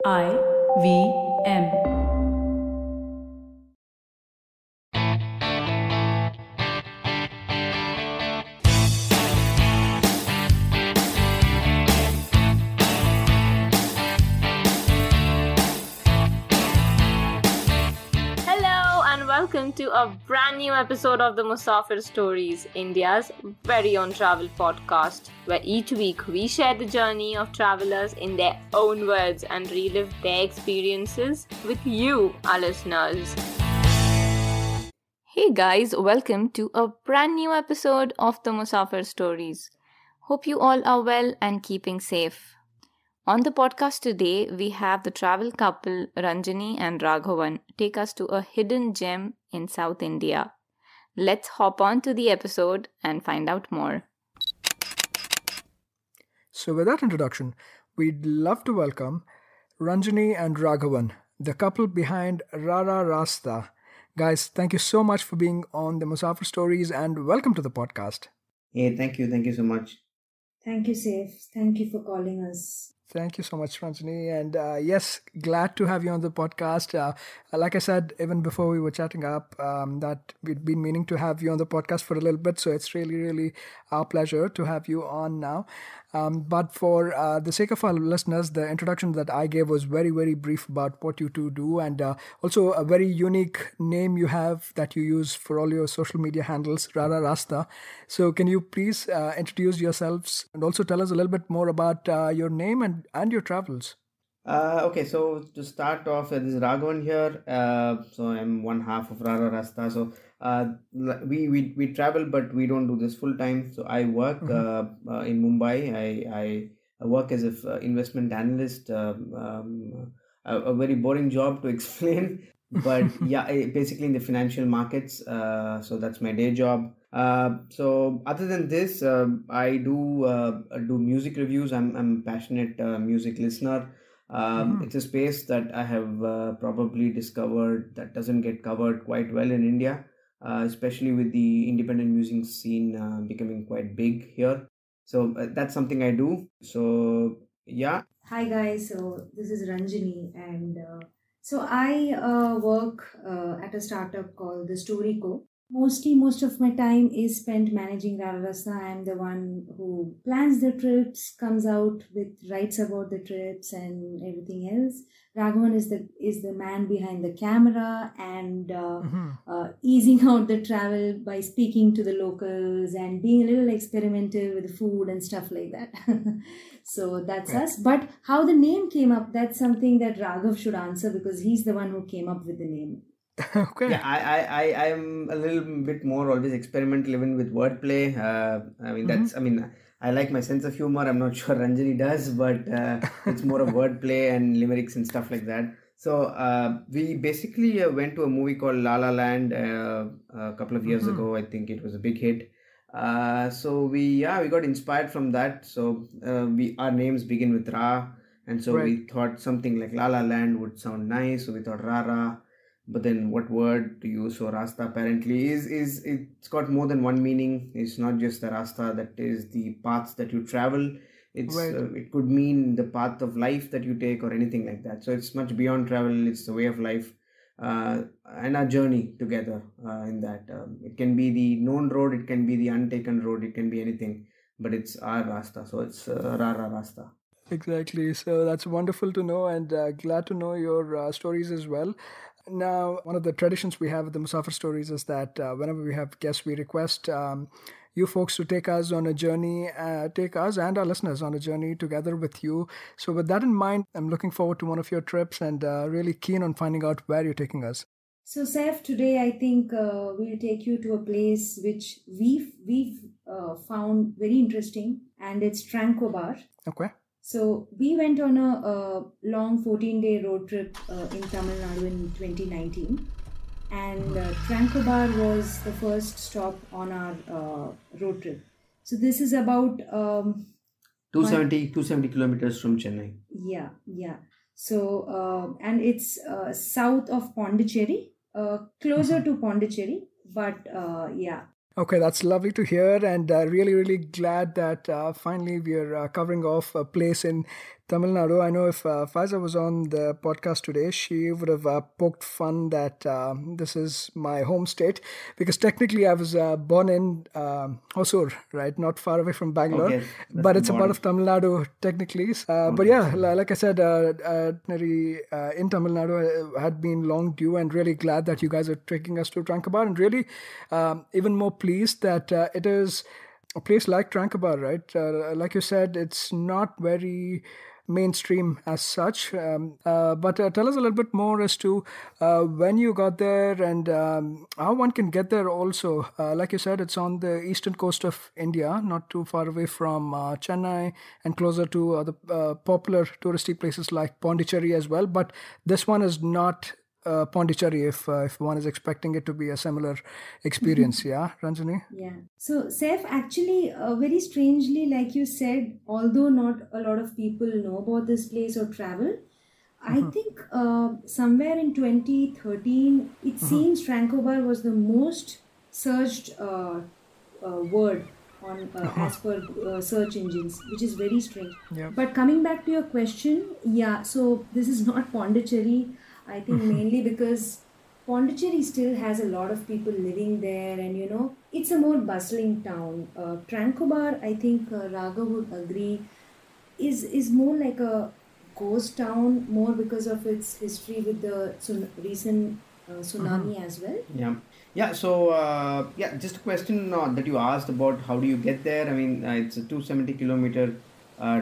IVM. Hello and welcome to a brand new episode of the Musafir Stories, India's very own travel podcast, where each week we share the journey of travelers in their own words and relive their experiences with you, our listeners. Hey guys, welcome to a brand new episode of the Musafir Stories. Hope you all are well and keeping safe. On the podcast today, we have the travel couple Ranjani and Raghavan take us to a hidden gem in South India. Let's hop on to the episode and find out more. So, with that introduction, we'd love to welcome Ranjani and Raghavan, the couple behind Rararaasta. Guys, thank you so much for being on the Musafir Stories and welcome to the podcast. Hey, thank you. Thank you so much. Thank you, Saif. Thank you for calling us. Thank you so much, Ranjani. And yes, glad to have you on the podcast. Like I said, even before we were chatting up, that we'd been meaning to have you on the podcast for a little bit. So it's really, really our pleasure to have you on now. But for the sake of our listeners, the introduction that I gave was very, very brief about what you two do. And also a very unique name you have that you use for all your social media handles, Rararaasta. So can you please introduce yourselves and also tell us a little bit more about your name and your travels? Okay, so to start off, this is Raghavan here. So I'm one half of Rararaasta. So we travel, but we don't do this full time. So I work in Mumbai. I work as an investment analyst. A very boring job to explain, but yeah, basically in the financial markets. So that's my day job. So other than this, I do music reviews. I'm a passionate music listener. It's a space that I have probably discovered that doesn't get covered quite well in India, especially with the independent music scene becoming quite big here. So that's something I do. So yeah. Hi, guys. So this is Ranjani, and so I work at a startup called the Story Co. Mostly, most of my time is spent managing Rararaasta. I'm the one who plans the trips, comes out with writes about the trips and everything else. Raghavan is the man behind the camera and easing out the travel by speaking to the locals and being a little experimental with the food and stuff like that. So that's us. But how the name came up, that's something that Raghav should answer because he's the one who came up with the name. Okay. Yeah, I am a little bit more always experimental even with wordplay. I like my sense of humor. I'm not sure Ranjani does, but it's more of wordplay and limericks and stuff like that. So we basically went to a movie called La La Land a couple of years ago. I think it was a big hit. So we got inspired from that. So our names begin with Ra, and so we thought something like La La Land would sound nice. So we thought Rara. But then what word to use? So Rasta apparently is it's got more than one meaning. It's not just the Rasta that is the paths that you travel. It's it could mean the path of life that you take or anything like that. So it's much beyond travel. It's the way of life and our journey together in that. It can be the known road. It can be the untaken road. It can be anything. But it's our Rasta. So it's Rara Rasta. Exactly. So that's wonderful to know and glad to know your stories as well. Now, one of the traditions we have at the Musafir Stories is that whenever we have guests, we request you folks to take us on a journey, take us and our listeners on a journey together with you. So with that in mind, I'm looking forward to one of your trips and really keen on finding out where you're taking us. So, Saif, today I think we'll take you to a place which we've found very interesting, and it's Tranquebar. Okay. So we went on a long 14-day road trip in Tamil Nadu in 2019, and Tranquebar was the first stop on our road trip. So this is about 270 kilometers from Chennai. Yeah. So and it's south of Pondicherry, closer to Pondicherry, but yeah. Okay, that's lovely to hear, and really, really glad that finally we are covering off a place in Tamil Nadu. I know if Faiza was on the podcast today, she would have poked fun that this is my home state because technically I was born in Hosur, right? Not far away from Bangalore, Okay, that's but the it's a part border. of Tamil Nadu technically. But Okay, yeah, so like I said, Itinerary in Tamil Nadu had been long due, and really glad that you guys are taking us to Tranquebar, and really even more pleased that it is a place like Tranquebar, right? Like you said, it's not very mainstream as such. But tell us a little bit more as to when you got there and how one can get there also. Like you said, it's on the eastern coast of India, not too far away from Chennai and closer to the popular touristy places like Pondicherry as well. But this one is not Pondicherry if one is expecting it to be a similar experience. Yeah, Ranjani? Yeah. So, Saif, actually, very strangely, like you said, although not a lot of people know about this place or travel, I think somewhere in 2013, it seems Tranquebar was the most searched word on as per search engines, which is very strange. Yeah. But coming back to your question, yeah, so this is not Pondicherry. I think mainly because Pondicherry still has a lot of people living there, and it's a more bustling town. Tranquebar, I think Raghav would agree, is more like a ghost town, more because of its history with the recent tsunami as well. yeah, yeah. So yeah, just a question that you asked about how do you get there. I mean, it's a 270-kilometer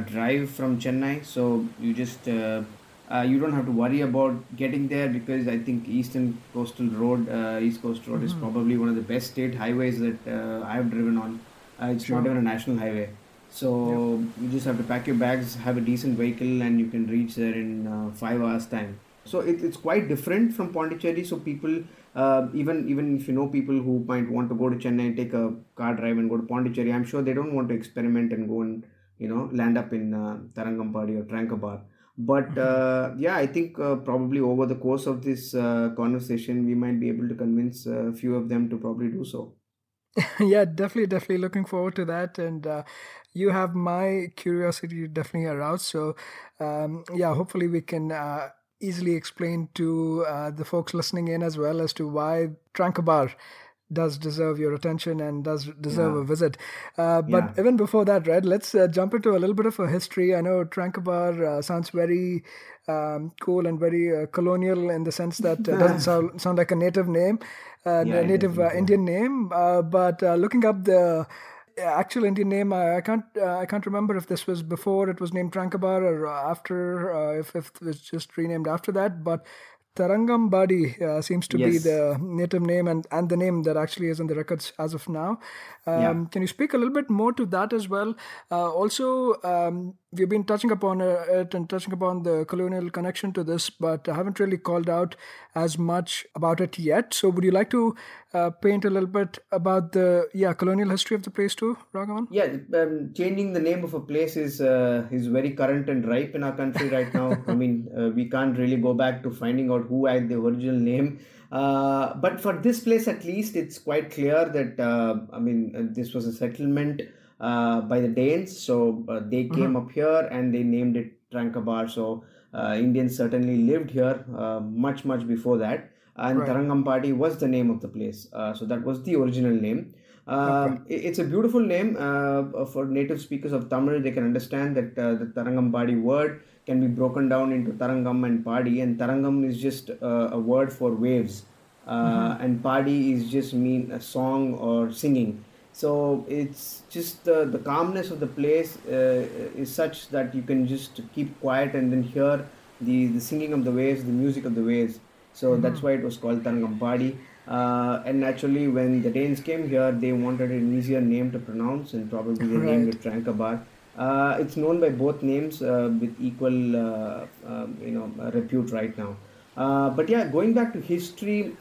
drive from Chennai, so you don't have to worry about getting there because I think East Coast Road is probably one of the best state highways that I have driven on. It's not even a national highway. So you just have to pack your bags, have a decent vehicle, and you can reach there in 5 hours time. So it's quite different from Pondicherry. So people, even if you know people who might want to go to Chennai and take a car drive and go to Pondicherry, I'm sure they don't want to experiment and go and land up in Tharangambadi or Tranquebar. But yeah, I think probably over the course of this conversation, we might be able to convince a few of them to probably do so. Yeah, definitely looking forward to that. And you have my curiosity definitely aroused. So yeah, hopefully we can easily explain to the folks listening in as well as to why Tranquebar does deserve your attention and does deserve Yeah, a visit. yeah, But even before that, right, let's jump into a little bit of a history. I know Tranquebar sounds very cool and very colonial in the sense that doesn't sound like a native name, yeah, a it native doesn't. Yeah. Indian name. But looking up the actual Indian name, I can't remember if this was before it was named Tranquebar or after, if it was just renamed after that. But Tharangambadi seems to be Yes. the native name and the name that actually is in the records as of now. Yeah. Can you speak a little bit more to that as well? Also, we've been touching upon it and touching upon the colonial connection to this, but I haven't really called out as much about it yet. So, would you like to paint a little bit about the colonial history of the place too, Raghavan? Yeah, changing the name of a place is very current and ripe in our country right now. I mean, we can't really go back to finding out who had the original name. But for this place, at least, it's quite clear that this was a settlement by the Danes. So they came up here and they named it Tranquebar. So Indians certainly lived here much before that. And Right. Tharangambadi was the name of the place. So that was the original name. Okay. It's a beautiful name for native speakers of Tamil. They can understand that the Tharangambadi word can be broken down into Tharangam and Padi, and Tharangam is just a word for waves, and Padi is just mean a song or singing. So it's just the calmness of the place is such that you can just keep quiet and then hear the singing of the waves, the music of the waves. So that's why it was called Tharangambadi. And naturally, when the Danes came here, they wanted an easier name to pronounce, and probably they named Right. it Tranquebar. It's known by both names with equal, repute right now. But yeah, going back to history,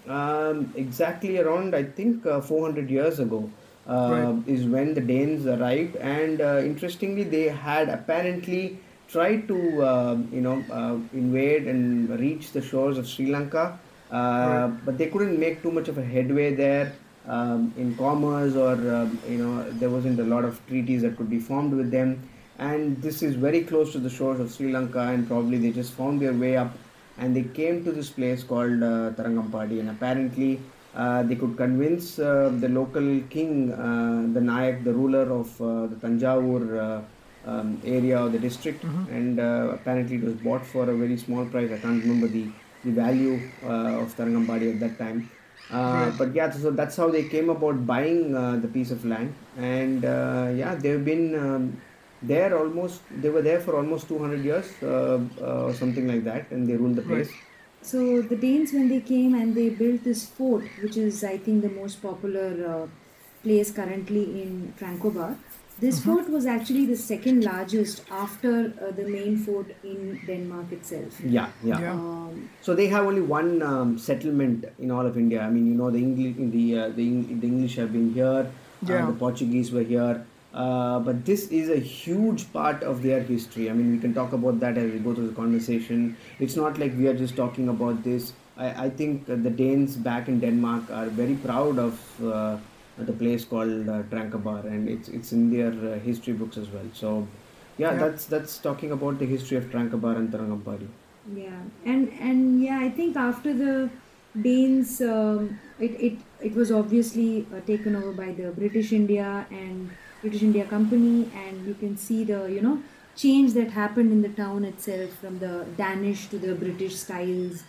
exactly around I think 400 years ago Right. is when the Danes arrived, and interestingly, they had apparently tried to invade and reach the shores of Sri Lanka, Right. but they couldn't make too much of a headway there in commerce, or there wasn't a lot of treaties that could be formed with them. and this is very close to the shores of Sri Lanka, and probably they just found their way up, and they came to this place called Tharangambadi, and apparently they could convince the local king, the Nayak, the ruler of the Tanjavur area of the district, and apparently it was bought for a very small price. I can't remember the value of Tharangambadi at that time. But yeah, so that's how they came about buying the piece of land, and yeah, they've been they were there for almost 200 years, or something like that, and they ruled the place. So the Danes, when they came and they built this fort, which is I think the most popular place currently in Tranquebar, this fort was actually the second largest after the main fort in Denmark itself. Yeah. So they have only one settlement in all of India. I mean, you know, the English have been here, the Portuguese were here. But this is a huge part of their history. I mean, we can talk about that as we go through the conversation. It's not like we are just talking about this. I think the Danes back in Denmark are very proud of the place called Tranquebar, and it's in their history books as well. So, that's talking about the history of Tranquebar and Tharangambadi. Yeah, and yeah, I think after the Danes, it was obviously taken over by the British India Company, and you can see the change that happened in the town itself, from the Danish to the British styles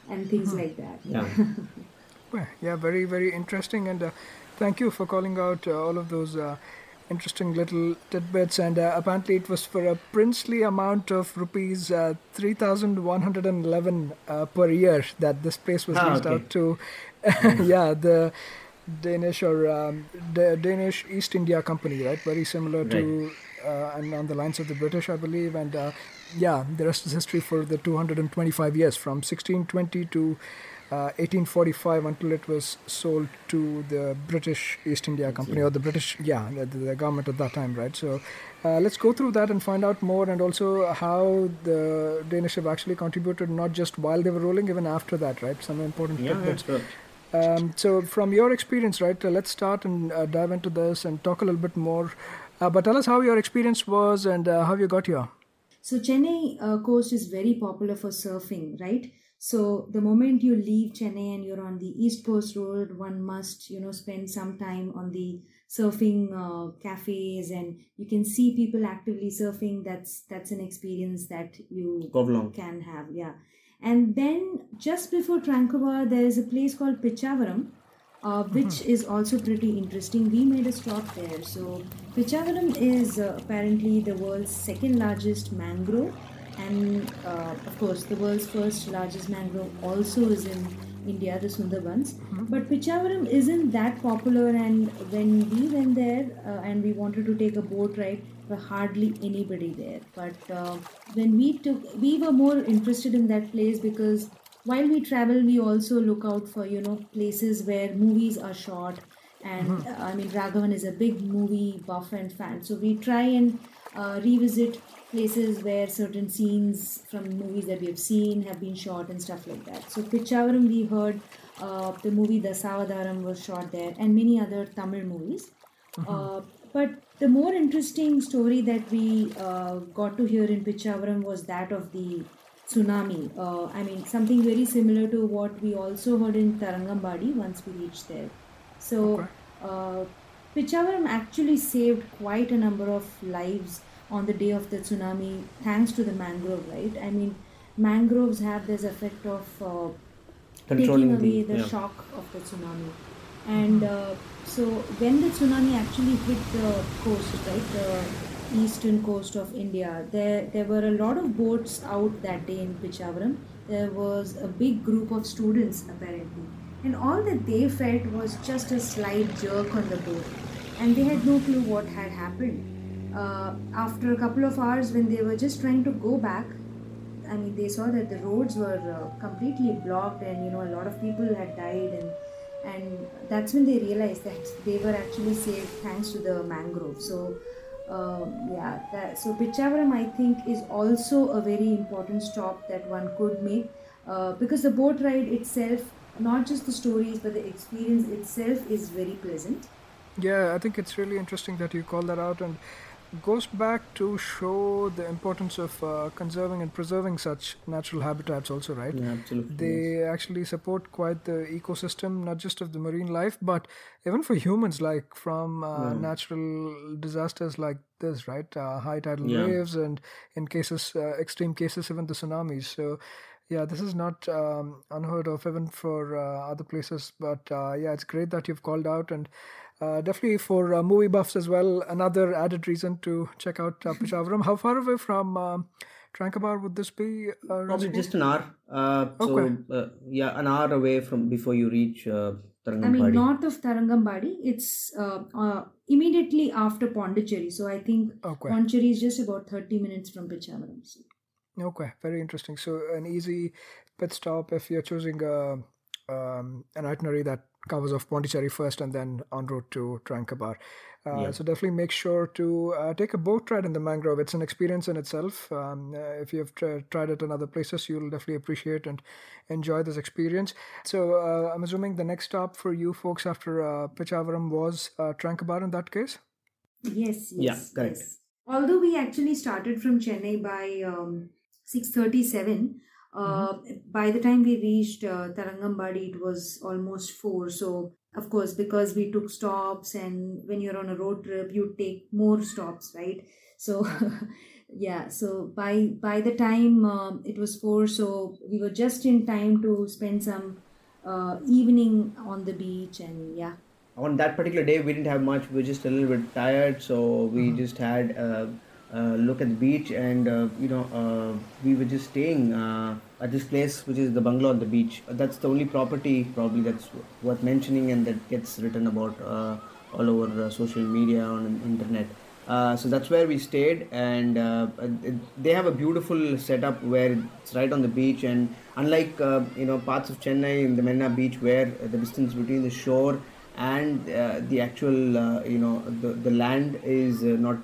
and things like that. Yeah, very, very interesting, and thank you for calling out all of those interesting little tidbits. And apparently it was for a princely amount of rupees 3,111 per year that this place was leased out to the Danish or the Danish East India Company, right? Very similar to and on the lines of the British, I believe. And the rest is history for the 225 years from 1620 to 1845 until it was sold to the British East India Company, or the British, the government at that time, right? So let's go through that and find out more, and also how the Danish have actually contributed, not just while they were ruling, even after that, right? Some important tidbits. So from your experience, right, let's start and dive into this and talk a little bit more. But tell us how your experience was and how you got here. So Chennai coast is very popular for surfing, right? So the moment you leave Chennai and you're on the East Coast Road, one must, spend some time on the surfing cafes, and you can see people actively surfing. That's an experience that you can have. Yeah. And then just before Tranquebar, there is a place called Pichavaram, which is also pretty interesting. We made a stop there. So Pichavaram is apparently the world's second largest mangrove. And of course, the world's first largest mangrove also is in India, the Sundarbans. But Pichavaram isn't that popular, and when we went there and we wanted to take a boat ride, there were hardly anybody there. But when we were more interested in that place because while we travel, we also look out for, places where movies are shot. And I mean, Raghavan is a big movie buff and fan. So we try and revisit places where certain scenes from movies that we have seen have been shot and stuff like that. So Pichavaram, we heard the movie Dasavathaaram was shot there, and many other Tamil movies. But the more interesting story that we got to hear in Pichavaram was that of the tsunami. I mean, something very similar to what we also heard in Tharangambadi once we reached there. So Pichavaram actually saved quite a number of lives on the day of the tsunami, thanks to the mangrove, right? I mean, mangroves have this effect of taking away the shock of the tsunami. And so when the tsunami actually hit the coast, right, the eastern coast of India, there were a lot of boats out that day in Pichavaram. There was a big group of students apparently. And all that they felt was just a slight jerk on the boat. And they had no clue what had happened. After a couple of hours, when they were just trying to go back, I mean, they saw that the roads were completely blocked, and a lot of people had died, and that's when they realized that they were actually saved thanks to the mangrove. So so Pichavaram, I think, is also a very important stop that one could make, because the boat ride itself, not just the stories but the experience itself, is very pleasant. Yeah, I think it's really interesting that you call that out. And goes back to show the importance of conserving and preserving such natural habitats also, right? Yeah, absolutely. They actually support quite the ecosystem, not just of the marine life, but even for humans, like from natural disasters like this, right? High tidal waves, and in cases, extreme cases, even the tsunamis. So, yeah, this is not unheard of even for other places. But yeah, it's great that you've called out, and definitely for movie buffs as well, another added reason to check out Pichavaram. How far away from Tranquebar would this be? Probably Ranjani? just an hour. Okay. Yeah, an hour away from before you reach I mean, Tharangambadi. north of Tharangambadi, it's immediately after Pondicherry. So I think Pondicherry is just about 30 minutes from Pichavaram. So. Okay, very interesting. So an easy pit stop if you're choosing an itinerary that covers off Pondicherry first and then en route to Tranquebar. So definitely make sure to take a boat ride in the mangrove. It's an experience in itself. If you've tried it in other places, you'll definitely appreciate and enjoy this experience. So I'm assuming the next stop for you folks after Pichavaram was Tranquebar in that case? Yes. Yeah, correct. Yes. Although we actually started from Chennai by 6:37, by the time we reached Tharangambadi, it was almost 4. So, of course, because we took stops, and when you're on a road trip, you take more stops, right? So, yeah. So by the time it was 4, so we were just in time to spend some evening on the beach, and yeah. On that particular day, we didn't have much. We were just a little bit tired, so we just had a look at the beach, and we were just staying at this place, which is the bungalow on the beach. That's the only property probably that's worth mentioning, and that gets written about all over social media on the internet. So that's where we stayed, and they have a beautiful setup where it's right on the beach, and unlike parts of Chennai in the Marina Beach, where the distance between the shore and the actual the land is not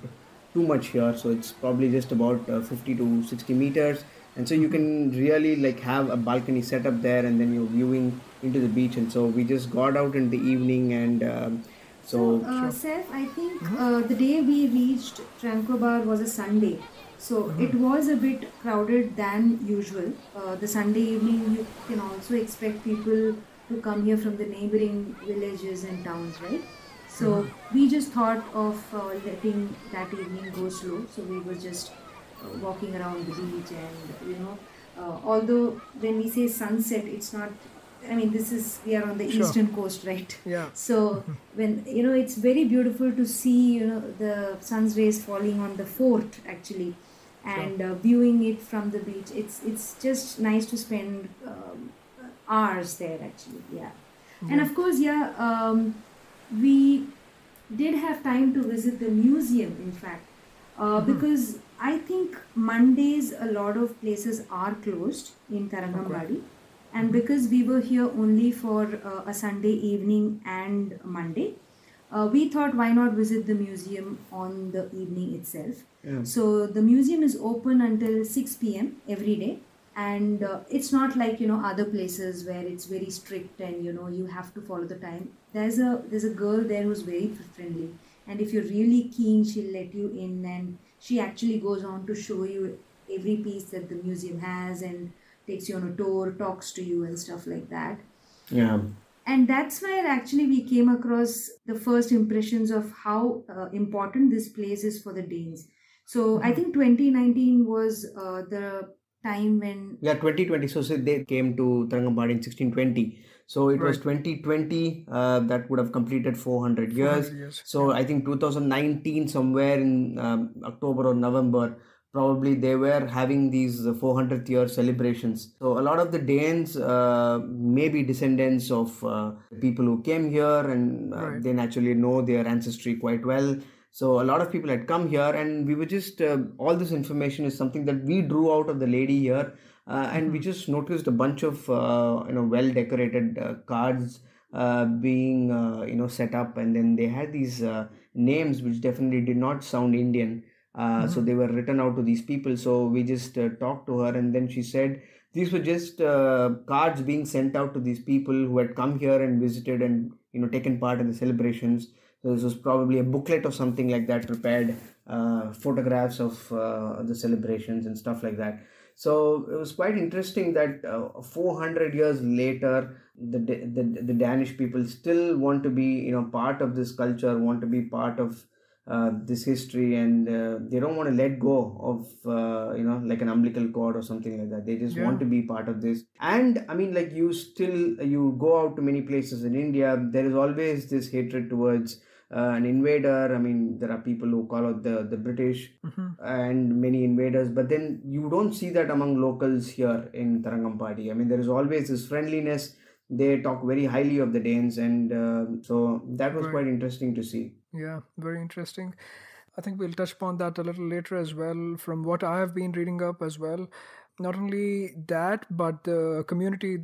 too much here, so it's probably just about 50 to 60 meters, and so you can really like have a balcony set up there, and then you're viewing into the beach. And so we just got out in the evening, and Seth, I think the day we reached Tranquebar was a Sunday. So it was a bit crowded than usual. The Sunday evening, you can also expect people to come here from the neighboring villages and towns, right? So we just thought of letting that evening go slow. So we were just walking around the beach, and although when we say sunset, it's not. I mean, we are on the eastern coast, right? Yeah. So when it's very beautiful to see the sun's rays falling on the fort actually, and viewing it from the beach. It's just nice to spend hours there actually. Yeah. And of course, we did have time to visit the museum, in fact, because I think Mondays a lot of places are closed in Tharangambadi. And because we were here only for a Sunday evening and Monday, we thought why not visit the museum on the evening itself. Yeah. So the museum is open until 6 p.m. every day. And it's not like, other places where it's very strict and, you have to follow the time. There's a girl there who's very friendly. And if you're really keen, she'll let you in. And she actually goes on to show you every piece that the museum has and takes you on a tour, talks to you and stuff like that. Yeah. And that's where actually we came across the first impressions of how important this place is for the Danes. So I think 2019 was the time when... Yeah, 2020. So they came to Tharangambadi in 1620. So it was 2020 that would have completed 400 years. So I think 2019, somewhere in October or November, probably they were having these 400th year celebrations. So a lot of the Danes may be descendants of people who came here, and they naturally know their ancestry quite well. So a lot of people had come here, and we were just all this information is something that we drew out of the lady here, and we just noticed a bunch of well decorated cards being set up, and then they had these names which definitely did not sound Indian. So they were written out to these people. So we just talked to her, and then she said these were just cards being sent out to these people who had come here and visited and taken part in the celebrations. So this was probably a booklet or something like that prepared photographs of the celebrations and stuff like that. So it was quite interesting that 400 years later, the Danish people still want to be, part of this culture, want to be part of this history, and they don't want to let go of, like an umbilical cord or something like that. They just want to be part of this. And I mean, like you go out to many places in India, there is always this hatred towards an invader. I mean, there are people who call out the British and many invaders, but then you don't see that among locals here in Tharangambadi. I mean, there is always this friendliness. They talk very highly of the Danes, and so that was quite interesting to see. Yeah, very interesting. I think we'll touch upon that a little later as well. From what I have been reading up as well, not only that, but the community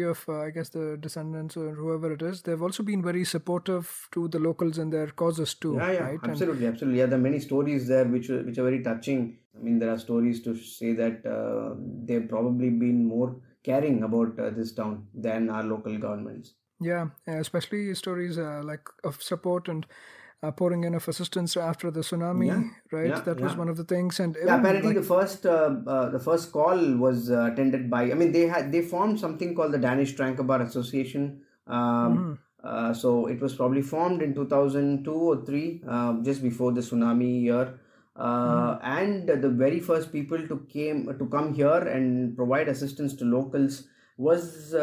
of I guess the descendants or whoever it is, they've also been very supportive to the locals and their causes too. Yeah, right? Absolutely. Yeah, there are many stories there which are very touching. I mean, there are stories to say that they've probably been more caring about this town than our local governments. Yeah, especially stories like of support and pouring in of assistance after the tsunami, right? That was one of the things. And apparently the first call was attended by. I mean, they formed something called the Danish Tranquebar Association. So it was probably formed in 2002 or 3, just before the tsunami year. And the very first people to come here and provide assistance to locals was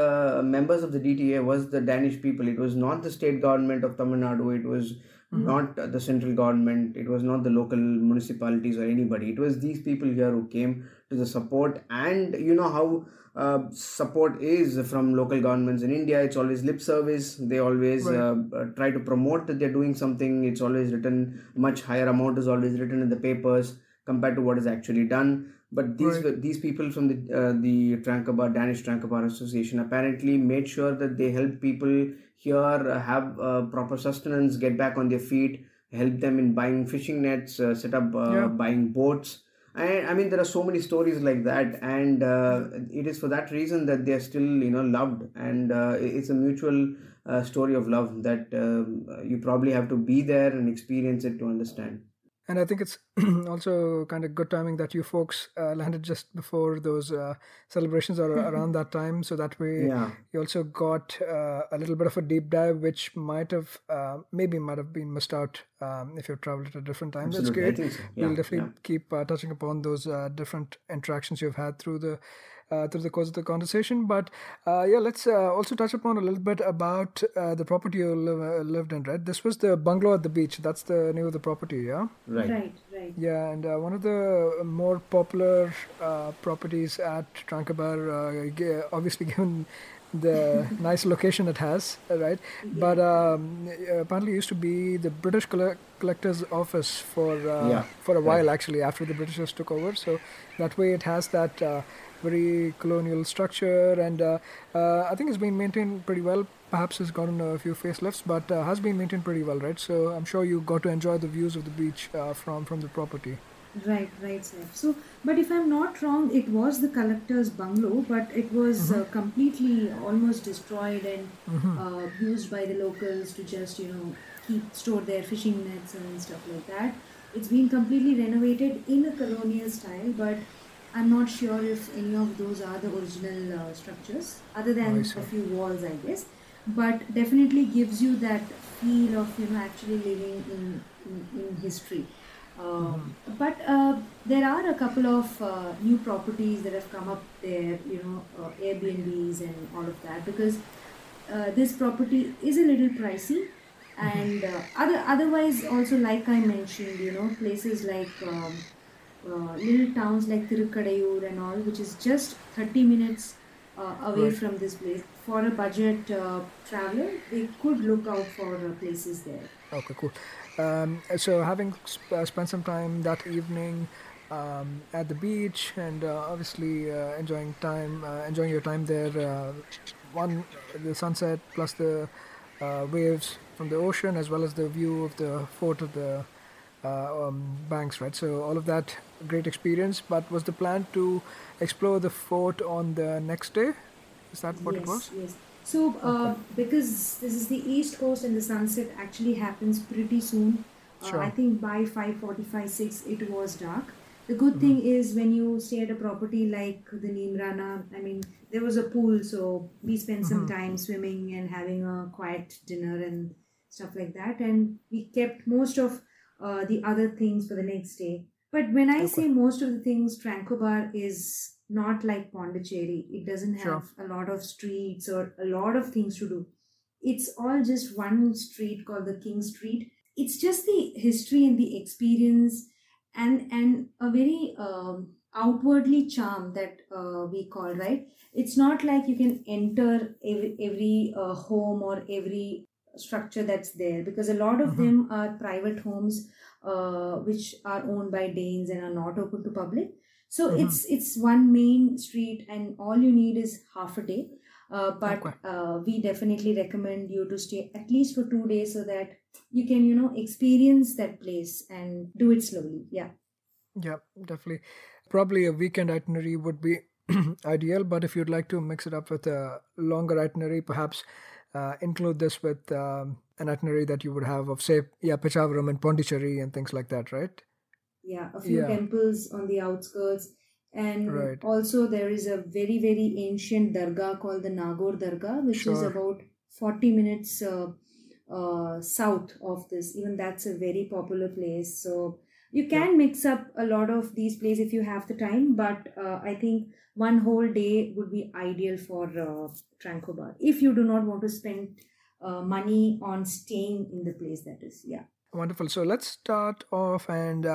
members of the DTA, was the Danish people. It was not the state government of Tamil Nadu. It was not the central government. It was not the local municipalities or anybody. It was these people here who came to the support. And you know how support is from local governments in India. It's always lip service. They always try to promote that they're doing something. It's always written, much higher amount is always written in the papers compared to what is actually done. But these people from the Danish Tranquebar Association apparently made sure that they help people here have proper sustenance, get back on their feet, help them in buying fishing nets, set up buying boats. And I mean, there are so many stories like that, and it is for that reason that they are still, loved, and it's a mutual story of love that you probably have to be there and experience it to understand. And I think it's also kind of good timing that you folks landed just before those celebrations or around that time. So that way you also got a little bit of a deep dive, which might have been missed out if you've traveled at a different time. Absolutely. That's great. I think so. We'll definitely keep touching upon those different interactions you've had through the course of the conversation. But let's also touch upon a little bit about the property you lived in, right? This was the bungalow at the beach. That's the name of the property, yeah? Right. Yeah, and one of the more popular properties at Tranquebar, obviously given the nice location it has, right? But apparently used to be the British collector's office for a while, actually, after the Britishers took over. So that way it has that very colonial structure, and I think it's been maintained pretty well. Perhaps it's gotten a few facelifts, but has been maintained pretty well, right? So I'm sure you got to enjoy the views of the beach from the property. Right, sir. So, but if I'm not wrong, it was the collector's bungalow, but it was completely almost destroyed and used by the locals to just, store their fishing nets and stuff like that. It's been completely renovated in a colonial style, but I'm not sure if any of those are the original structures, other than a few walls, I guess. But definitely gives you that feel of, actually living in history. But there are a couple of new properties that have come up there, Airbnbs and all of that, because this property is a little pricey, and otherwise also, like I mentioned, places like little towns like Tirukadayur and all, which is just 30 minutes away from this place. For a budget traveler, they could look out for places there. Okay, cool. So having spent some time that evening at the beach and obviously enjoying your time there, the sunset plus the waves from the ocean, as well as the view of the fort of the banks, right? So all of that, great experience. But was the plan to explore the fort on the next day? Is that what it was? Yes. So because this is the east coast and the sunset actually happens pretty soon Sure. I think by 5:45, 6, it was dark. The good thing is when you stay at a property like the Neemrana, I mean, there was a pool, so we spent some time swimming and having a quiet dinner and stuff like that. And we kept most of the other things for the next day. But when I say most of the things, Tranquebar is not like Pondicherry. It doesn't have a lot of streets or a lot of things to do. It's all just one street called the King Street. It's just the history and the experience and a very outwardly charm that we call, right? It's not like you can enter every home or every structure that's there, because a lot of them are private homes which are owned by Danes and are not open to public. So it's one main street and all you need is half a day. But we definitely recommend you to stay at least for 2 days so that you can, experience that place and do it slowly. Yeah. Yeah, definitely. Probably a weekend itinerary would be ideal, but if you'd like to mix it up with a longer itinerary, perhaps include this with an itinerary that you would have of, say, Pichavaram and Pondicherry and things like that, right? Yeah, a few temples on the outskirts. And also there is a very, very ancient dargah called the Nagore Dargah, which is about 40 minutes south of this. Even that's a very popular place. So you can mix up a lot of these places if you have the time, but I think one whole day would be ideal for Tranquebar if you do not want to spend money on staying in the place, that is. Yeah. Wonderful. So let's start off and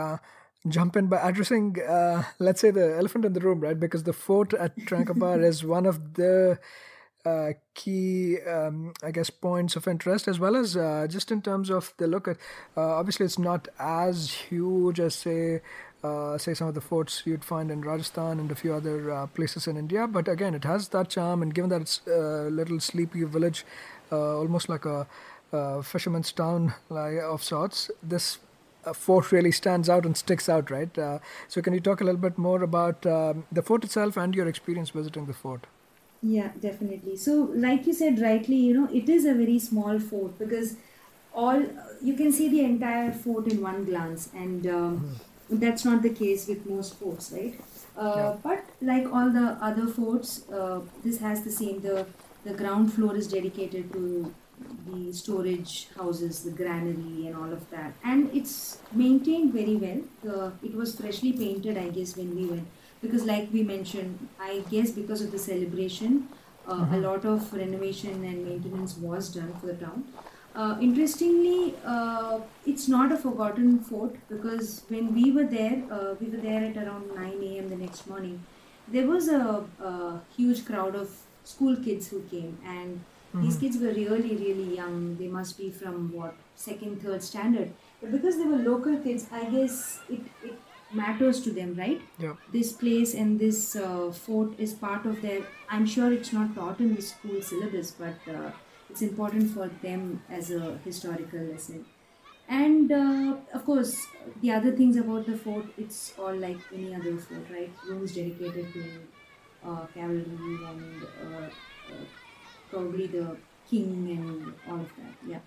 jump in by addressing, let's say, the elephant in the room, right? Because the fort at Tranquebar is one of the key, I guess, points of interest, as well as just in terms of the look at. Obviously, it's not as huge as, say some of the forts you'd find in Rajasthan and a few other places in India. But again, it has that charm, and given that it's a little sleepy village, almost like a fisherman's town of sorts, this fort really stands out and sticks out, right? So can you talk a little bit more about the fort itself and your experience visiting the fort? Yeah, definitely. So like you said rightly, it is a very small fort because you can see the entire fort in one glance, and that's not the case with most forts, right? But like all the other forts, this has the same. The ground floor is dedicated to the storage houses, the granary and all of that, and it's maintained very well. It was freshly painted, I guess, when we went, because like we mentioned, I guess because of the celebration, a lot of renovation and maintenance was done for the town. Interestingly, it's not a forgotten fort, because when we were there at around 9 a.m. the next morning. There was a huge crowd of school kids who came, and these kids were really, really young. They must be from second, third standard. But because they were local kids, I guess it matters to them, right? Yeah. This place and this fort is part of their. I'm sure it's not taught in the school syllabus, but it's important for them as a historical lesson. And of course, the other things about the fort, it's all like any other fort, right? Rooms dedicated to cavalry and probably the king and all of that. Yeah.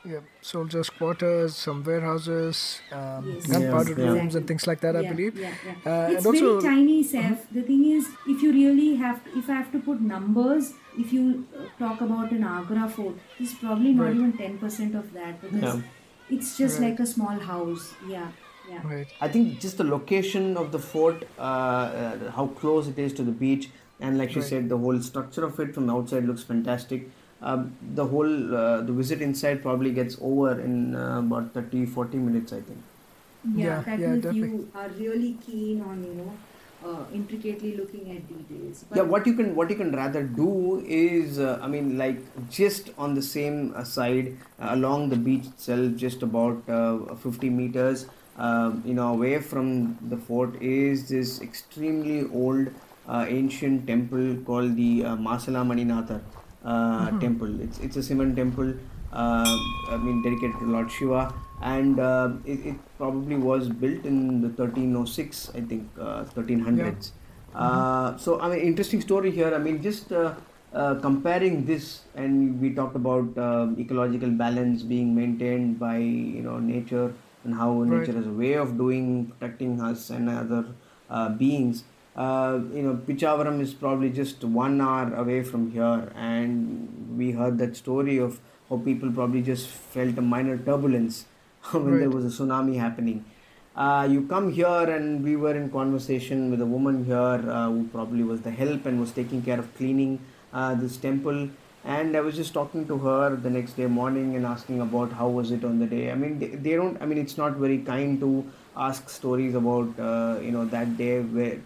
Yeah, soldiers' quarters, some warehouses, Yes. gunpowder rooms, Exactly. and things like that, I Yeah, believe. yeah. and It's also, very tiny, Seth. The thing is, if you really if I have to put numbers, if you talk about an Agra fort, it's probably not even 10% of that, because it's just like a small house. Yeah. right. I think just the location of the fort, how close it is to the beach, and like you said, the whole structure of it from the outside looks fantastic. The whole the visit inside probably gets over in about 30-40 minutes, I think. Yeah, that yeah, if definitely. you are really keen on intricately looking at details. But Yeah, what you can rather do is, I mean, like just on the same side along the beach itself, just about 50 meters, away from the fort is this extremely old ancient temple called the Masala Maninathar temple. It's a cement temple, dedicated to Lord Shiva, and it probably was built in the 1306, I think, 1300s. So I mean, interesting story here. I mean, just comparing this, and we talked about ecological balance being maintained by nature and how Right. nature has a way of protecting us and other beings. Pichavaram is probably just 1 hour away from here, and we heard that story of how people probably just felt a minor turbulence when there Right. was a tsunami happening. You come here, and we were in conversation with a woman here who probably was the help and was taking care of cleaning this temple. And I was just talking to her the next day morning and asking about how was it on the day. I mean, they don't. I mean, it's not very kind to ask stories about that day where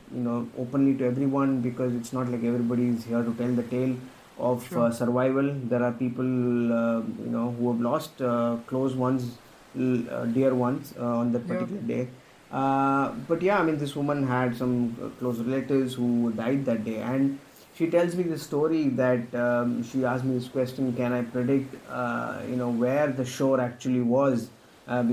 openly to everyone, because it's not like everybody is here to tell the tale of Sure. survival. There are people who have lost close ones, dear ones on that Yeah. particular day. But yeah, I mean, this woman had some close relatives who died that day, and she tells me the story that she asked me this question: can I predict where the shore actually was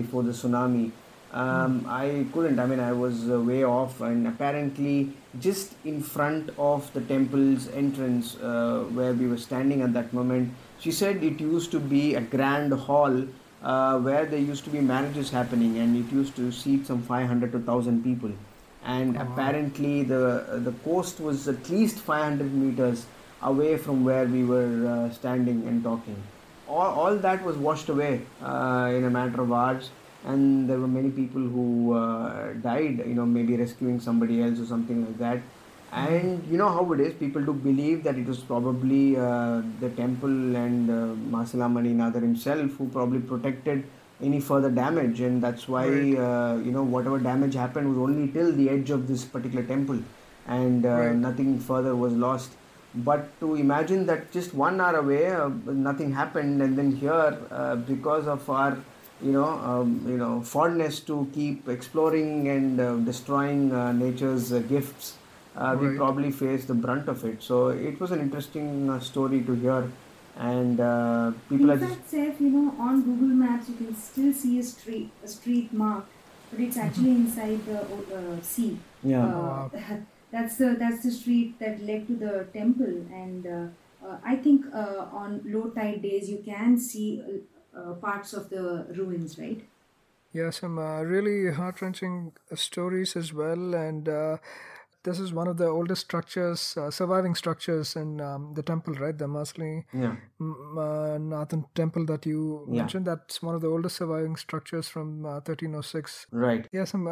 before the tsunami? I couldn't. I mean, I was way off, and apparently just in front of the temple's entrance, where we were standing at that moment, she said it used to be a grand hall where there used to be marriages happening, and it used to seat some 500 to 1,000 people. And Oh, wow. apparently the coast was at least 500 meters away from where we were standing and talking. All that was washed away in a matter of hours, and there were many people who died, maybe rescuing somebody else or something like that. And you know how it is, people do believe that it was probably the temple and Masalamani Nadar himself who probably protected any further damage, and that's why Right. whatever damage happened was only till the edge of this particular temple, and Right. nothing further was lost. But to imagine that just 1 hour away nothing happened, and then here because of our fondness to keep exploring and destroying nature's gifts, we Right. probably faced the brunt of it. So it was an interesting story to hear, and people In are just fact, Saif, on Google Maps you can still see a street marked, but it's actually inside the sea. yeah. Oh, wow. That's the street that led to the temple, and I think on low tide days you can see parts of the ruins, right? Yeah, some really heart-wrenching stories as well, and this is one of the oldest structures, surviving structures in the temple, right? The Masli Yeah. Nathan temple that you Yeah. mentioned. That's one of the oldest surviving structures from 1306. Right. Yeah, some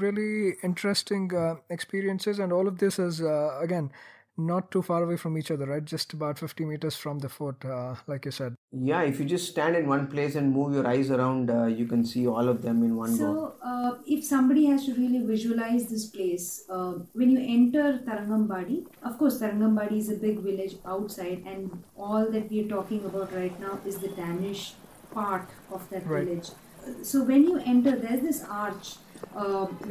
really interesting experiences, and all of this is again not too far away from each other, right? Just about 50 meters from the fort, like you said. Yeah, if you just stand in one place and move your eyes around, you can see all of them in one go. So, if somebody has to really visualize this place, when you enter Tharangambadi, of course, Tharangambadi is a big village outside, and all that we are talking about right now is the Danish part of that Right. village. So, when you enter, there's this arch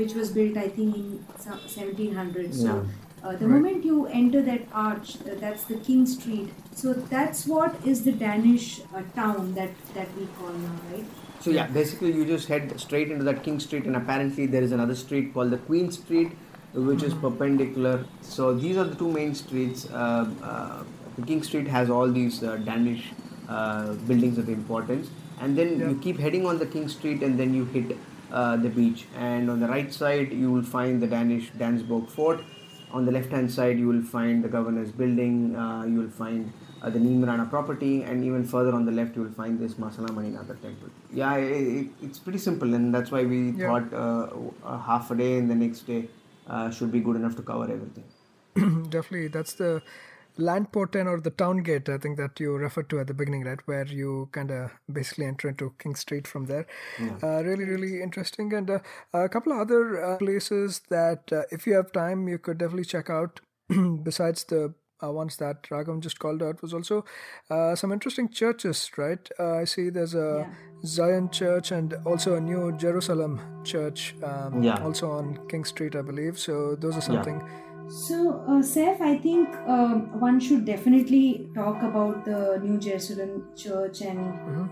which was built, I think, in 1700s. Yeah. So, the Right. moment you enter that arch, that's the King Street. So, that's what is the Danish town that we call now, right? So yeah, basically you just head straight into that King Street, and apparently there is another street called the Queen Street, which is perpendicular. So these are the two main streets. The King Street has all these Danish buildings of importance, and then Yeah. you keep heading on the King Street, and then you hit the beach. And on the right side you will find the Danish Dansborg Fort. On the left hand side you will find the governor's building. You will find the Neemrana property, and even further on the left you will find this Masala Maninatha temple. Yeah, it's pretty simple, and that's why we Yeah. thought half a day and the next day should be good enough to cover everything. Definitely, that's the land porten or the town gate, I think, that you referred to at the beginning, right? Where you kind of basically enter into King Street from there. Yeah. Really, really interesting. And a couple of other places that, if you have time, you could definitely check out besides the ones that Raghavan just called out, was also some interesting churches, right? I see there's a Zion Church and also a New Jerusalem Church, Yeah. also on King Street, I believe. So those are Yeah. something. So, Saif, I think one should definitely talk about the New Jerusalem Church and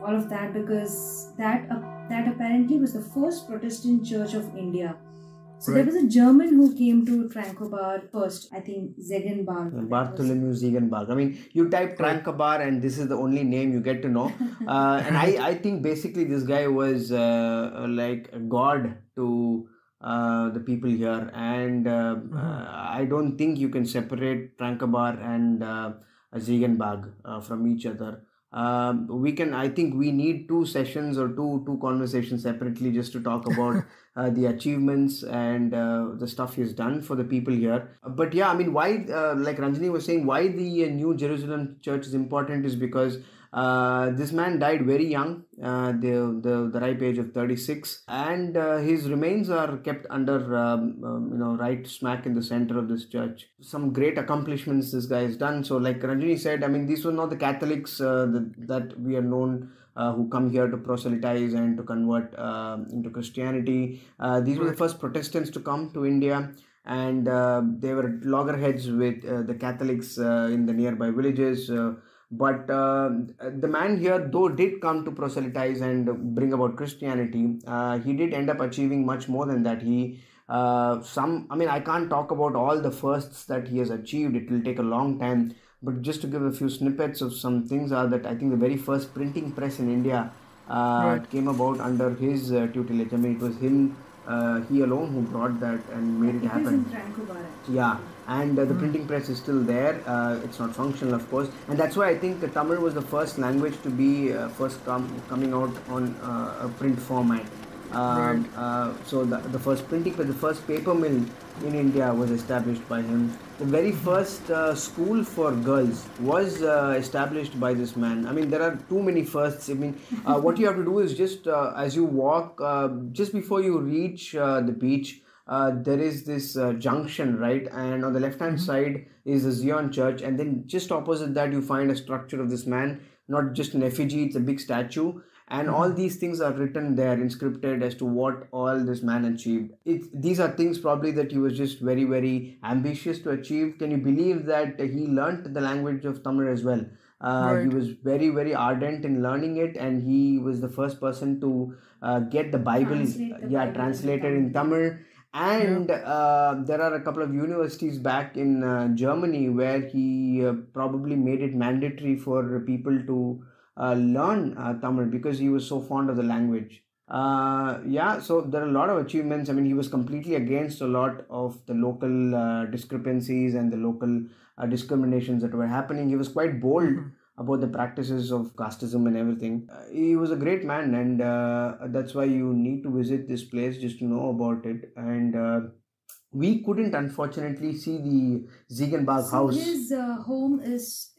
all of that, because that apparently was the first Protestant church of India. So there was a German who came to Tranquebar first, I think Zegenbach. Bartholomew Ziegenbach. I mean, you type Tranquebar and this is the only name you get to know. And I think basically this guy was like a god to the people here. And I don't think you can separate Tranquebar and Ziegenbach from each other. I think we need two sessions or two conversations separately just to talk about the achievements and the stuff he's done for the people here. But yeah, I mean, why, like Ranjani was saying, why the New Jerusalem church is important is because this man died very young, the ripe age of 36, and his remains are kept under, right smack in the center of this church. Some great accomplishments this guy has done. So, like Ranjani said, I mean, these were not the Catholics that we are known who come here to proselytize and to convert into Christianity. These were the first Protestants to come to India. And they were loggerheads with the Catholics in the nearby villages. But the man here, though, did come to proselytize and bring about Christianity. He did end up achieving much more than that. I can't talk about all the firsts that he has achieved. It will take a long time. But just to give a few snippets of some things are that I think the very first printing press in India came about under his tutelage. I mean, it was him, he alone who brought that and made it happen. It is in Tranquebar. Yeah, and the printing press is still there. It's not functional, of course, and that's why I think Tamil was the first language to be coming out on a print format. So the first printing press, the first paper mill in India was established by him. The very first school for girls was established by this man. I mean, there are too many firsts. I mean, what you have to do is just as you walk, just before you reach the beach, there is this junction, right? And on the left-hand side is the Zion Church, and then just opposite that you find a structure of this man, not just an effigy, it's a big statue. And all these things are written there, inscripted as to what all this man achieved. These are things probably that he was just very, very ambitious to achieve. Can you believe that he learnt the language of Tamil as well? He was very, very ardent in learning it, and he was the first person to get the Bible, translated in Tamil. And there are a couple of universities back in Germany where he probably made it mandatory for people to learn Tamil because he was so fond of the language. So there are a lot of achievements. I mean, he was completely against a lot of the local discrepancies and the local discriminations that were happening. He was quite bold about the practices of casteism and everything. He was a great man, and that's why you need to visit this place just to know about it. And we couldn't, unfortunately, see the Ziegenbach house. His home is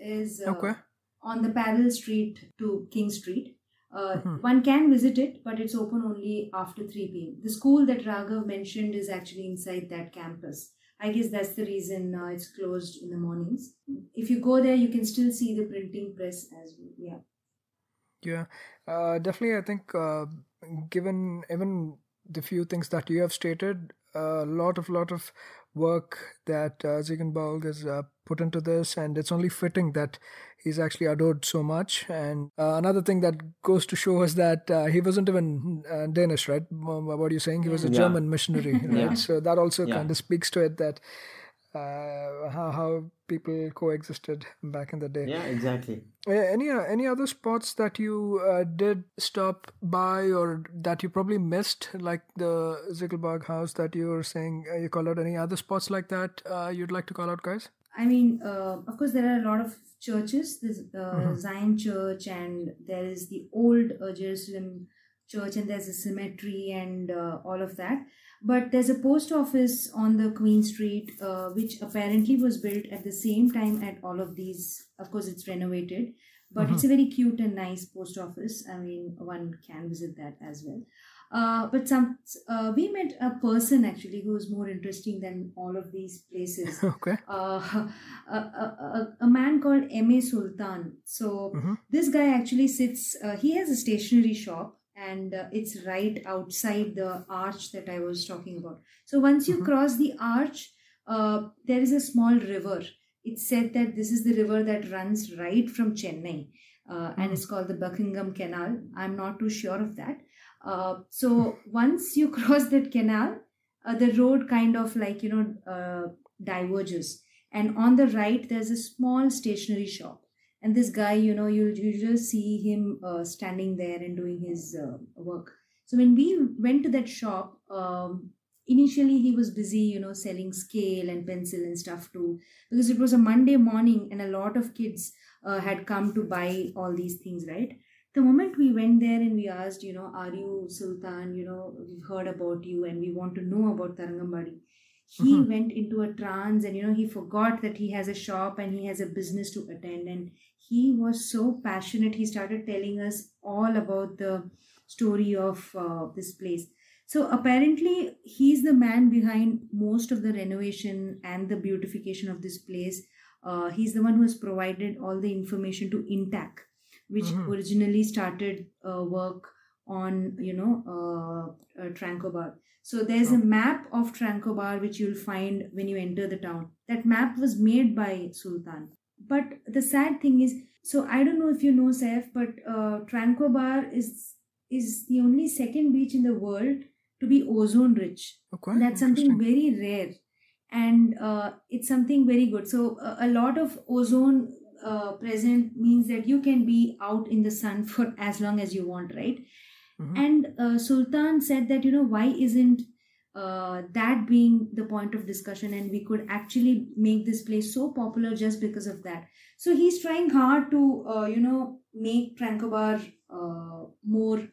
on the parallel street to King Street. One can visit it, but it's open only after 3 p.m. The school that Raghav mentioned is actually inside that campus. I guess that's the reason it's closed in the mornings. If you go there, you can still see the printing press as well. Definitely. I think given even the few things that you have stated, a lot of work that Ziegenbalg has put into this, and it's only fitting that he's actually adored so much. And another thing that goes to show is that he wasn't even Danish, right? What are you saying? He was a German missionary, right? So that also kind of speaks to it, that how people coexisted back in the day. Yeah, exactly. Any other spots that you did stop by or that you probably missed, like the Ziegelbach house that you were saying you call out? Any other spots like that you'd like to call out, guys? I mean, of course, there are a lot of churches. There's Zion Church, and there is the old Jerusalem Church, and there's a cemetery and all of that. But there's a post office on the Queen Street, which apparently was built at the same time at all of these. Of course, it's renovated, but it's a very cute and nice post office. I mean, one can visit that as well. But we met a person actually who was more interesting than all of these places. Okay. A man called M.A. Sultan. So this guy actually sits, he has a stationery shop, and it's right outside the arch that I was talking about. So once you cross the arch, there is a small river. It's said that this is the river that runs right from Chennai, and it's called the Buckingham Canal. I'm not too sure of that. So once you cross that canal, the road kind of like, diverges. And on the right, there's a small stationery shop. And this guy, you just see him standing there and doing his work. So when we went to that shop, initially he was busy, selling scale and pencil and stuff too, because it was a Monday morning and a lot of kids had come to buy all these things, right? The moment we went there and we asked, are you Sultan? We've heard about you and we want to know about Tharangambadi. He went into a trance and, he forgot that he has a shop and he has a business to attend. And he was so passionate. He started telling us all about the story of this place. So apparently he's the man behind most of the renovation and the beautification of this place. He's the one who has provided all the information to Intac, which originally started work on, Tranquebar. So there's a map of Tranquebar which you'll find when you enter the town. That map was made by Sultan. But the sad thing is, so I don't know if you know, Saif, but Tranquebar is the only second beach in the world to be ozone rich. Okay, that's something very rare. And it's something very good. So a lot of ozone present means that you can be out in the sun for as long as you want, right? And Sultan said that, why isn't that being the point of discussion, and we could actually make this place so popular just because of that. So he's trying hard to, make Tranquebar more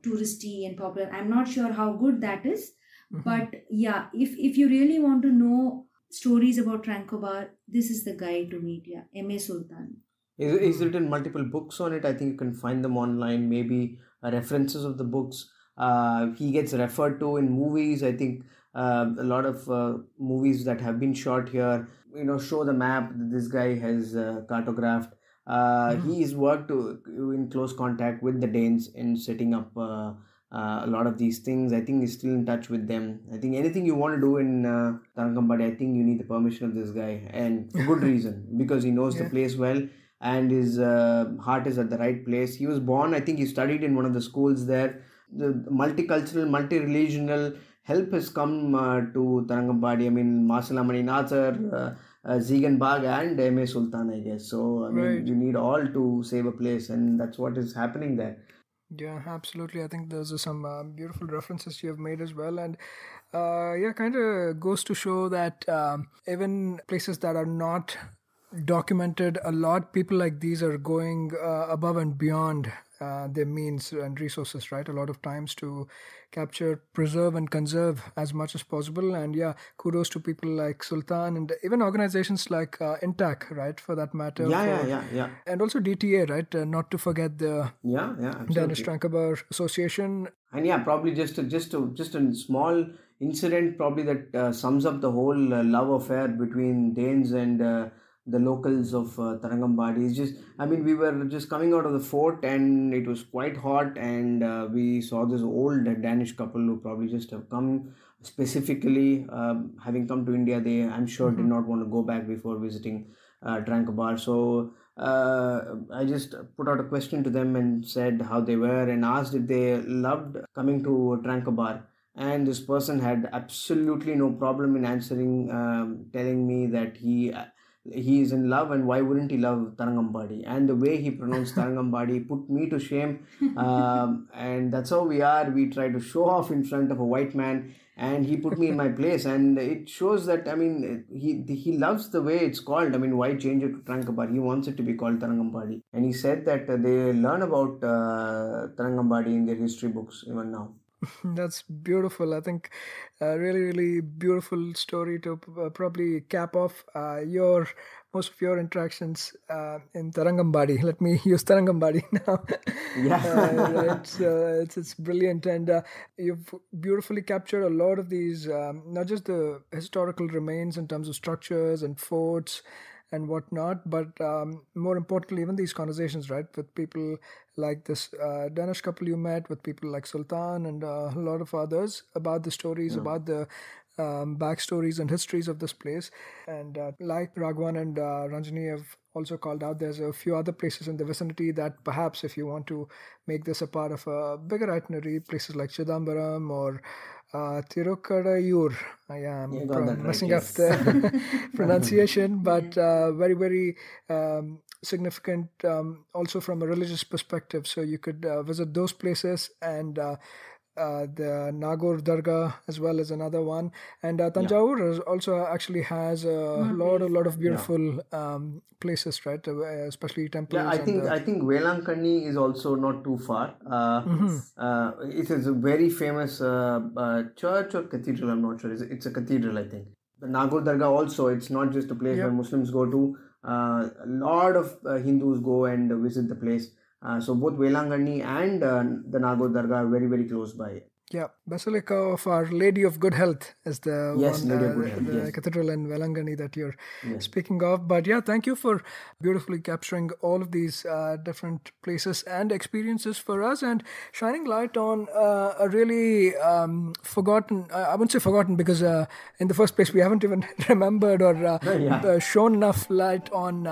touristy and popular. I'm not sure how good that is, but yeah, if you really want to know stories about Tranquebar, this is the guy to meet. Yeah, M.A. Sultan. He's written multiple books on it. I think you can find them online, maybe references of the books. He gets referred to in movies. I think a lot of movies that have been shot here, show the map that this guy has cartographed. He's worked in close contact with the Danes in setting up a lot of these things. I think he's still in touch with them. I think anything you want to do in Tharangambadi, I think you need the permission of this guy, and for good reason, because he knows the place well and his heart is at the right place. He was born, I think he studied in one of the schools there. The multicultural, multi-religional help has come to Tharangambadi. I mean, Masalamani Nazar, Zigan Bag and M.A. Sultan, I guess. So, I mean, you need all to save a place, and that's what is happening there. Yeah, absolutely. I think those are some beautiful references you have made as well. And kind of goes to show that even places that are not documented a lot, people like these are going above and beyond their means and resources, right? A lot of times to capture, preserve and conserve as much as possible. And kudos to people like Sultan and even organizations like Intac, right, for that matter. Yeah. And also DTA, right? Not to forget the Danish Tranquebar Association. And probably just a small incident probably that sums up the whole love affair between Danes and the locals of Tharangambadi. Is just, I mean, we were just coming out of the fort and it was quite hot, and we saw this old Danish couple who probably just have come specifically, having come to India. They, I'm sure, did not want to go back before visiting Tranquebar. So I just put out a question to them and said how they were and asked if they loved coming to Tranquebar. And this person had absolutely no problem in answering, telling me that he is in love, and why wouldn't he love Tharangambadi? And the way he pronounced Tharangambadi put me to shame. And that's how we are. We try to show off in front of a white man, and he put me in my place. And it shows that, I mean, he loves the way it's called. I mean, why change it to Tranquebar? He wants it to be called Tharangambadi. And he said that they learn about Tharangambadi in their history books even now. That's beautiful. I think a really, really beautiful story to probably cap off most of your interactions in Tharangambadi. Let me use Tharangambadi now. Right. So it's brilliant, and you've beautifully captured a lot of these, not just the historical remains in terms of structures and forts and whatnot, but more importantly, even these conversations, right, with people like this Danish couple you met, with people like Sultan and a lot of others, about the stories, about the backstories and histories of this place. And like Raghavan and Ranjani have also called out, there's a few other places in the vicinity that perhaps if you want to make this a part of a bigger itinerary, places like Chidambaram or Tirukadayur. I'm You got that right, messing yes. up the pronunciation, but very, very significant also from a religious perspective. So you could visit those places, and the Nagore Dargah as well as another one. And Tanjavur also actually has a lot of beautiful places, right? Especially temples. Yeah, I think Velankani is also not too far. It is a very famous church or cathedral. I'm not sure. It's a cathedral, I think. The Nagore Dargah also. It's not just a place where Muslims go to. A lot of Hindus go and visit the place. So both Velangani and the Nagore Dargah are very, very close by. Yeah, Basilica of Our Lady of Good Health is the Yes, one, Lady of Good Health, the yes. cathedral in Velangani that you're speaking of. But yeah, thank you for beautifully capturing all of these different places and experiences for us, and shining light on a really forgotten, I wouldn't say forgotten, because in the first place we haven't even remembered or shown enough light on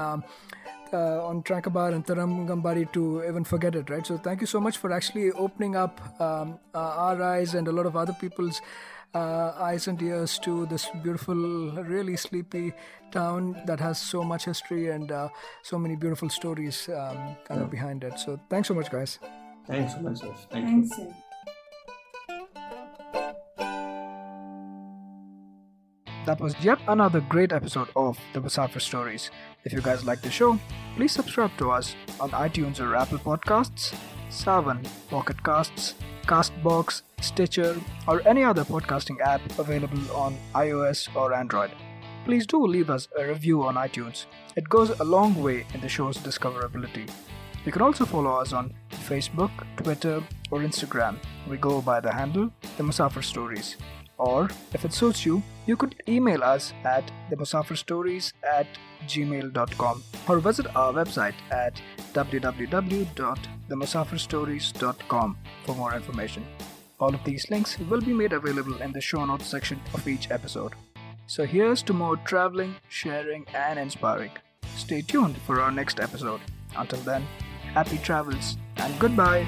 Tranquebar and Tharangambadi to even forget it, right? So thank you so much for actually opening up our eyes and a lot of other people's eyes and ears to this beautiful, really sleepy town that has so much history and so many beautiful stories kind of behind it. So thanks so much, guys. Thanks so much, sir. Thanks, sir. That was yet another great episode of the Musafir Stories. If you guys like the show, please subscribe to us on iTunes or Apple Podcasts, Savan, Pocket Casts, Castbox, Stitcher, or any other podcasting app available on iOS or Android. Please do leave us a review on iTunes. It goes a long way in the show's discoverability. You can also follow us on Facebook, Twitter, or Instagram. We go by the handle The Musafir Stories. Or, if it suits you, you could email us at themusafirstories@gmail.com or visit our website at www.themusafirstories.com for more information. All of these links will be made available in the show notes section of each episode. So here's to more traveling, sharing, and inspiring. Stay tuned for our next episode. Until then, happy travels and goodbye.